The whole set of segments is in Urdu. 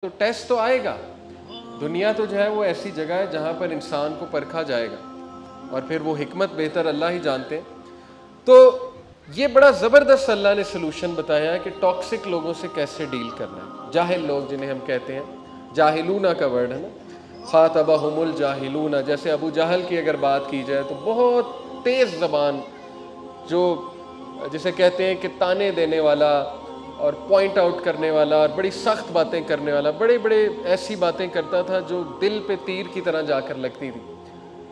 تو ٹیسٹ تو آئے گا. دنیا تو جو ہے وہ ایسی جگہ ہے جہاں پر انسان کو پرکھا جائے گا, اور پھر وہ حکمت بہتر اللہ ہی جانتے ہیں. تو یہ بڑا زبردست اللہ نے سلوشن بتایا ہے کہ ٹاکسک لوگوں سے کیسے ڈیل کرنا ہے. جاہل لوگ جنہیں ہم کہتے ہیں, جاہلون کا ورڈ ہے نا, خاطبہم الجاہلون. جیسے ابو جہل کی اگر بات کی جائے تو بہت تیز زبان, جو جسے کہتے ہیں کہ تانے دینے والا اور پوائنٹ آؤٹ کرنے والا اور بڑی سخت باتیں کرنے والا, بڑے بڑے ایسی باتیں کرتا تھا جو دل پہ تیر کی طرح جا کر لگتی تھی.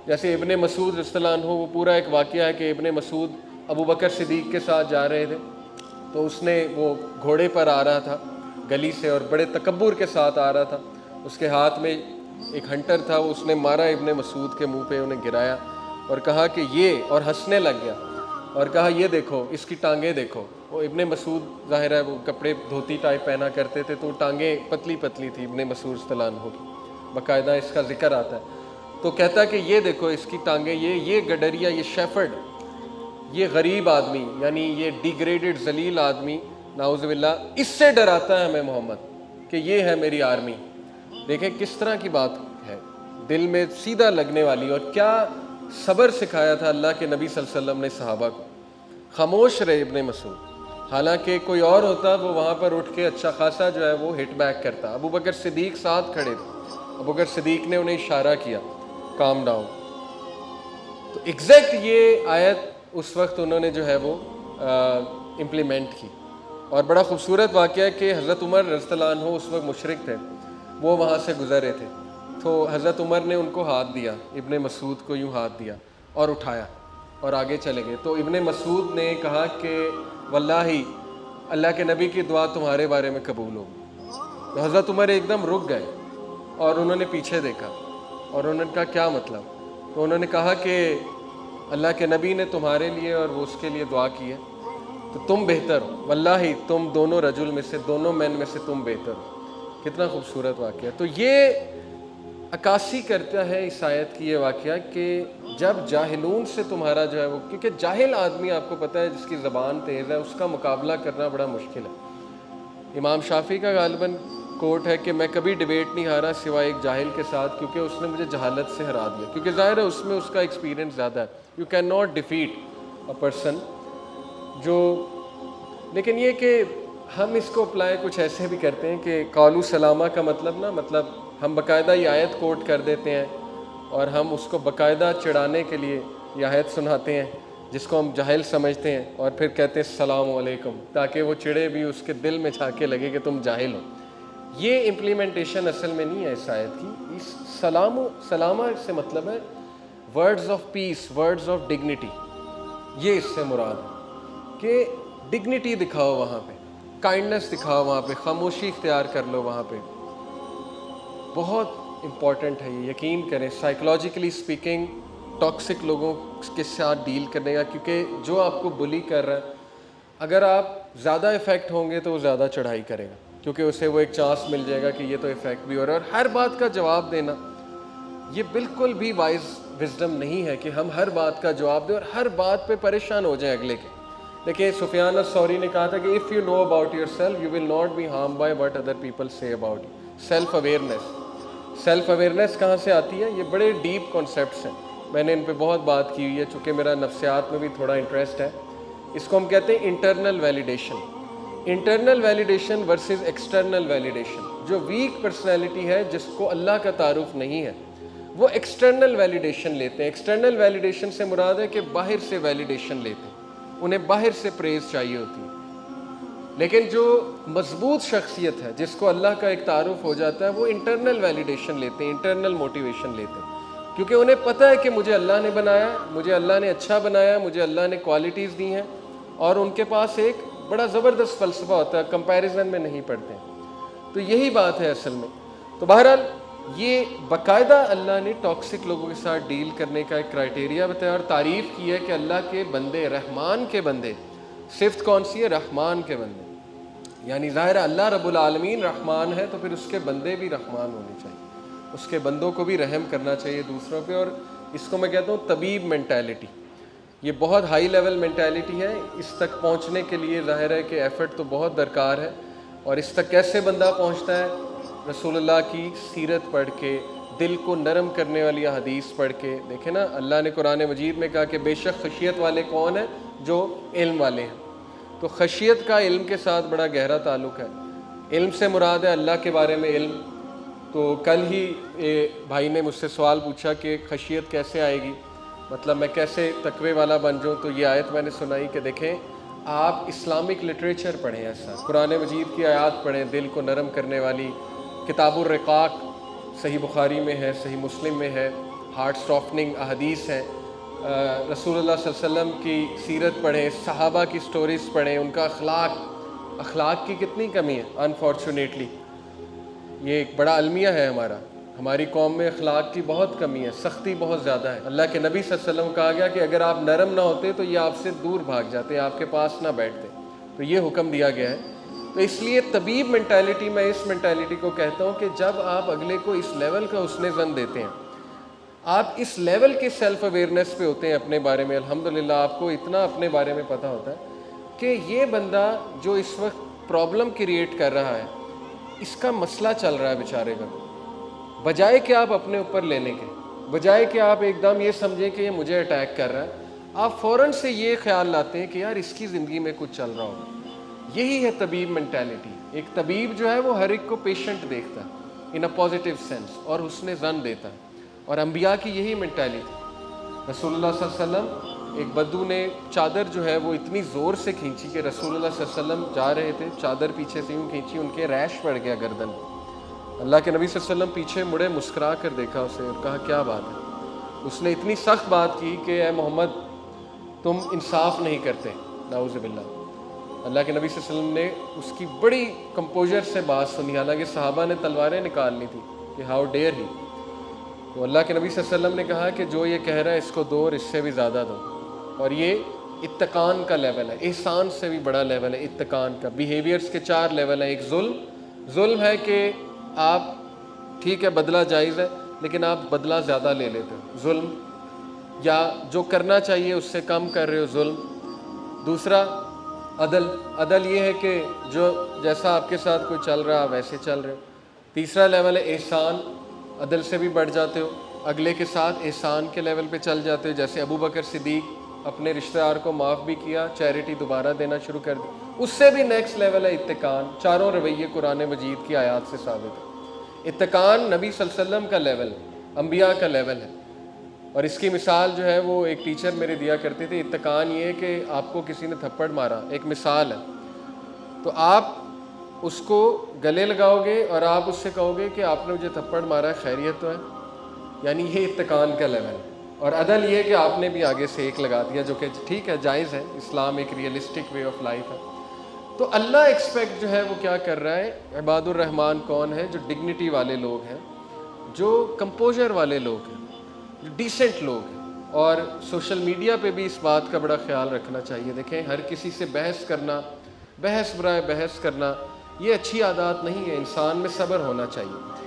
جیسے ابن مسعود رضی اللہ عنہ, وہ پورا ایک واقعہ ہے کہ ابن مسعود ابو بکر صدیق کے ساتھ جا رہے تھے, تو اس نے وہ گھوڑے پر آ رہا تھا گلی سے اور بڑے تکبر کے ساتھ آ رہا تھا. اس کے ہاتھ میں ایک ہنٹر تھا, وہ اس نے مارا ابن مسعود کے منہ پہ, انہیں گرایا اور کہا کہ یہ, اور ہنسنے لگ گیا اور کہا یہ دیکھو اس کی ٹانگیں دیکھو. وہ ابن مسعود ظاہر ہے وہ کپڑے دھوتی ٹائپ پہنا کرتے تھے, تو ٹانگیں پتلی پتلی تھی ابن مسعود رضی اللہ عنہ کی, باقاعدہ اس کا ذکر آتا ہے. تو کہتا کہ یہ دیکھو اس کی ٹانگیں, یہ گڈریا, یہ شیفرڈ, یہ غریب آدمی, یعنی یہ ڈیگریڈڈ ذلیل آدمی, نعوذ باللہ, اس سے ڈراتا ہے ہمیں محمد کہ یہ ہے میری آرمی. دیکھیں کس طرح کی بات ہے, دل میں سیدھا لگنے والی. اور کیا صبر سکھایا تھا اللہ کے نبی صلی اللہ علیہ وسلم نے صحابہ کو. خاموش رہے ابن مسعود, حالانکہ کوئی اور ہوتا وہ وہاں پر اٹھ کے اچھا خاصا جو ہے وہ ہٹ بیک کرتا. ابو بکر صدیق ساتھ کھڑے تھے, ابو بکر صدیق نے انہیں اشارہ کیا کام ڈاؤن. تو ایگزیکٹ یہ آیت اس وقت انہوں نے جو ہے وہ امپلیمنٹ کی. اور بڑا خوبصورت واقعہ ہے کہ حضرت عمر رضی اللہ عنہ اس وقت مشرک تھے, وہ وہاں سے گزر رہے تھے, تو حضرت عمر نے ان کو ہاتھ دیا, ابن مسعود کو یوں ہاتھ دیا اور اٹھایا اور آگے چلے گئے. تو ابن مسعود نے کہا کہ واللہ اللہ کے نبی کی دعا تمہارے بارے میں قبول ہوگی. تو حضرت عمر ایک دم رک گئے اور انہوں نے پیچھے دیکھا اور انہوں نے کہا کیا مطلب. تو انہوں نے کہا کہ اللہ کے نبی نے تمہارے لیے اور وہ اس کے لیے دعا کی ہے, تو تم بہتر ہو, واللہ تم دونوں رجل میں سے, دونوں مین میں سے تم بہتر ہو. کتنا خوبصورت واقعہ. تو یہ عکاسی کرتا ہے اس آیت کی یہ واقعہ کہ جب جاہلون سے تمہارا جو ہے وہ, کیونکہ جاہل آدمی آپ کو پتہ ہے جس کی زبان تیز ہے, اس کا مقابلہ کرنا بڑا مشکل ہے. امام شافعی کا غالباً کوٹ ہے کہ میں کبھی ڈیبیٹ نہیں ہارا سوائے ایک جاہل کے ساتھ, کیونکہ اس نے مجھے جہالت سے ہرا دیا, کیونکہ ظاہر ہے اس میں اس کا ایکسپیرینس زیادہ ہے. You can not defeat a person جو, لیکن یہ کہ ہم اس کو اپلائی کچھ ایسے بھی کرتے ہیں کہ قالوا سلامہ کا مطلب نا, مطلب ہم باقاعدہ یہ آیت کوٹ کر دیتے ہیں اور ہم اس کو باقاعدہ چڑھانے کے لیے یہ آیت سناتے ہیں جس کو ہم جاہل سمجھتے ہیں, اور پھر کہتے ہیں السلام علیکم, تاکہ وہ چڑھے بھی, اس کے دل میں جا کے لگے کہ تم جاہل ہو. یہ امپلیمنٹیشن اصل میں نہیں ہے اس آیت کی. اس سلامہ سے مطلب ہے words of peace, words of dignity. یہ اس سے مراد ہے کہ ڈگنیٹی دکھاؤ وہاں پہ, کائنڈنس دکھاؤ وہاں پہ, خاموشی اختیار کر لو وہاں پہ. بہت امپورٹنٹ ہے یہ, یقین کریں. سائیکولوجیکلی اسپیکنگ ٹاکسک لوگوں کے ساتھ ڈیل کرنے کا, کیونکہ جو آپ کو بلی کر رہا ہے, اگر آپ زیادہ افیکٹ ہوں گے تو وہ زیادہ چڑھائی کرے گا, کیونکہ اسے وہ ایک چانس مل جائے گا کہ یہ تو افیکٹ بھی ہو رہا ہے. اور ہر بات کا جواب دینا یہ بالکل بھی وائز وزڈم نہیں ہے کہ ہم ہر بات کا جواب دیں اور ہر بات پہ پریشان ہو جائیں اگلے کے. دیکھیں سفیان الثوری نے کہا تھا کہ if you know about yourself you will not be harm by what other people say about you. Self awareness, self awareness کہاں سے آتی ہے؟ یہ بڑے ڈیپ کانسیپٹس ہیں, میں نے ان پہ بہت بات کی ہوئی ہے, چونکہ میرا نفسیات میں بھی تھوڑا انٹرسٹ ہے. اس کو ہم کہتے ہیں internal validation. Internal validation versus external validation. جو ویک پرسنالٹی ہے جس کو اللہ کا تعارف نہیں ہے, وہ ایکسٹرنل ویلیڈیشن لیتے ہیں. ایکسٹرنل ویلیڈیشن سے مراد ہے کہ باہر سے ویلیڈیشن لیتے ہیں, انہیں باہر سے پریز چاہیے ہوتی ہے. لیکن جو مضبوط شخصیت ہے جس کو اللہ کا ایک تعارف ہو جاتا ہے, وہ انٹرنل ویلیڈیشن لیتے ہیں, انٹرنل موٹیویشن لیتے ہیں, کیونکہ انہیں پتہ ہے کہ مجھے اللہ نے بنایا, مجھے اللہ نے اچھا بنایا, مجھے اللہ نے کوالٹیز دی ہیں, اور ان کے پاس ایک بڑا زبردست فلسفہ ہوتا ہے, کمپیریزن میں نہیں پڑھتے ہیں. تو یہی بات ہے اصل میں. تو بہرحال یہ باقاعدہ اللہ نے ٹاکسک لوگوں کے ساتھ ڈیل کرنے کا ایک کرائٹیریا بتایا اور تعریف کی ہے کہ اللہ کے بندے, رحمان کے بندے, صفت کون سی ہے؟ رحمان کے بندے. یعنی ظاہر ہے اللہ رب العالمین رحمان ہے, تو پھر اس کے بندے بھی رحمان ہونے چاہیے, اس کے بندوں کو بھی رحم کرنا چاہیے دوسروں پہ. اور اس کو میں کہتا ہوں طبیب مینٹیلٹی. یہ بہت ہائی لیول مینٹیلٹی ہے. اس تک پہنچنے کے لیے ظاہر ہے کہ ایفرٹ تو بہت درکار ہے, اور اس تک کیسے بندہ پہنچتا ہے؟ رسول اللہ کی سیرت پڑھ کے، دل کو نرم کرنے والی حدیث پڑھ کے. دیکھیں نا، اللہ نے قرآن مجید میں کہا کہ بے شک خشیت والے کون ہیں؟ جو علم والے ہیں. تو خشیت کا علم کے ساتھ بڑا گہرا تعلق ہے. علم سے مراد ہے اللہ کے بارے میں علم. تو کل ہی بھائی نے مجھ سے سوال پوچھا کہ خشیت کیسے آئے گی، مطلب میں کیسے تقوی والا بن جاؤں. تو یہ آیت میں نے سنائی کہ دیکھیں، آپ اسلامک لٹریچر پڑھیں، ایسا قرآن مجید کی آیات پڑھیں دل کو نرم کرنے والی. کتاب الرقاق صحیح بخاری میں ہے، صحیح مسلم میں ہے، ہارٹ سافٹننگ احادیث ہیں. رسول اللہ صلی اللہ علیہ وسلم کی سیرت پڑھیں، صحابہ کی سٹوریز پڑھیں، ان کا اخلاق کی کتنی کمی ہے انفارچونیٹلی. یہ ایک بڑا المیہ ہے ہماری قوم میں اخلاق کی بہت کمی ہے، سختی بہت زیادہ ہے. اللہ کے نبی صلی اللہ علیہ وسلم کہا گیا کہ اگر آپ نرم نہ ہوتے تو یہ آپ سے دور بھاگ جاتے، آپ کے پاس نہ بیٹھتے. تو یہ حکم دیا گیا ہے. تو اس لیے طبیب مینٹیلٹی، میں اس مینٹیلٹی کو کہتا ہوں کہ جب آپ اگلے کو اس لیول کا حسن ظن دیتے ہیں، آپ اس لیول کے سیلف اویئرنیس پہ ہوتے ہیں اپنے بارے میں، الحمدللہ آپ کو اتنا اپنے بارے میں پتہ ہوتا ہے کہ یہ بندہ جو اس وقت پرابلم کریٹ کر رہا ہے، اس کا مسئلہ چل رہا ہے بیچارے کا، بجائے کہ آپ اپنے اوپر لینے کے، بجائے کہ آپ ایک دم یہ سمجھیں کہ یہ مجھے اٹیک کر رہا ہے، آپ فوراً سے یہ خیال لاتے ہیں کہ یار اس کی زندگی میں کچھ چل رہا ہوگا. یہی ہے طبیب مینٹیلٹی. ایک طبیب جو ہے وہ ہر ایک کو پیشنٹ دیکھتا ہے ان اے پازیٹیو سینس اور حسن ظن دیتا ہے. اور انبیاء کی یہی مینٹیلٹی. رسول اللہ صلی اللہ علیہ وسلم، ایک بدو نے چادر جو ہے وہ اتنی زور سے کھینچی کہ رسول اللہ صلی اللہ علیہ وسلم جا رہے تھے، چادر پیچھے سے یوں کھینچی، ان کے ریش پڑ گیا گردن. اللہ کے نبی صلی اللہ علیہ وسلم پیچھے مڑے، مسکرا کر دیکھا اسے اور کہا کیا بات ہے. اس نے اتنی سخت بات کی کہ اے محمد تم انصاف نہیں کرتے، نعوذ باللہ. اللہ کے نبی صلی اللہ علیہ وسلم نے اس کی بڑی کمپوزر سے بات سنی، حالانکہ صحابہ نے تلواریں نکالنی تھی کہ ہاؤ ڈیئر ہی. تو اللہ کے نبی صلی اللہ علیہ وسلم نے کہا کہ جو یہ کہہ رہا ہے اس کو دو اور اس سے بھی زیادہ دو. اور یہ اتقان کا لیول ہے، احسان سے بھی بڑا لیول ہے اتقان کا. بیہیویئرس کے 4 لیول ہیں. ایک ظلم ہے کہ آپ ٹھیک ہے بدلہ جائز ہے لیکن آپ بدلہ زیادہ لے لیتے ہو، ظلم. یا جو کرنا چاہیے اس سے کم کر رہے ہو، ظلم. دوسرا عدل یہ ہے کہ جو جیسا آپ کے ساتھ کوئی چل رہا ویسے چل رہے ہو. تیسرا لیول ہے احسان، عدل سے بھی بڑھ جاتے ہو، اگلے کے ساتھ احسان کے لیول پہ چل جاتے ہو. جیسے ابو بکر صدیق اپنے رشتہ دار کو معاف بھی کیا، چیریٹی دوبارہ دینا شروع کر دی. اس سے بھی نیکسٹ لیول ہے اتقان. چاروں رویے قرآن مجید کی آیات سے ثابت ہے. اتقان نبی صلی اللہ علیہ وسلم کا لیول، انبیاء کا لیول ہے. اور اس کی مثال جو ہے وہ ایک ٹیچر میرے دیا کرتے تھے. اتقان یہ ہے کہ آپ کو کسی نے تھپڑ مارا، ایک مثال ہے، تو آپ اس کو گلے لگاؤ گے اور آپ اس سے کہو گے کہ آپ نے مجھے تھپڑ مارا ہے، خیریت تو ہے. یعنی یہ اتقان کا لیول ہے. اور عدل یہ کہ آپ نے بھی آگے سے ایک لگا دیا، جو کہ ٹھیک ہے، جائز ہے، اسلام ایک ریئلسٹک وے آف لائف ہے. تو اللہ ایکسپیکٹ جو ہے وہ کیا کر رہا ہے، عباد الرحمن کون ہے؟ جو ڈگنیٹی والے لوگ ہیں، جو کمپوزر والے لوگ ہیں، جو ڈیسنٹ لوگ ہیں. اور سوشل میڈیا پہ بھی اس بات کا بڑا خیال رکھنا چاہیے. دیکھیں، ہر کسی سے بحث کرنا، بحث برائے بحث کرنا، یہ اچھی عادات نہیں ہے. انسان میں صبر ہونا چاہیے.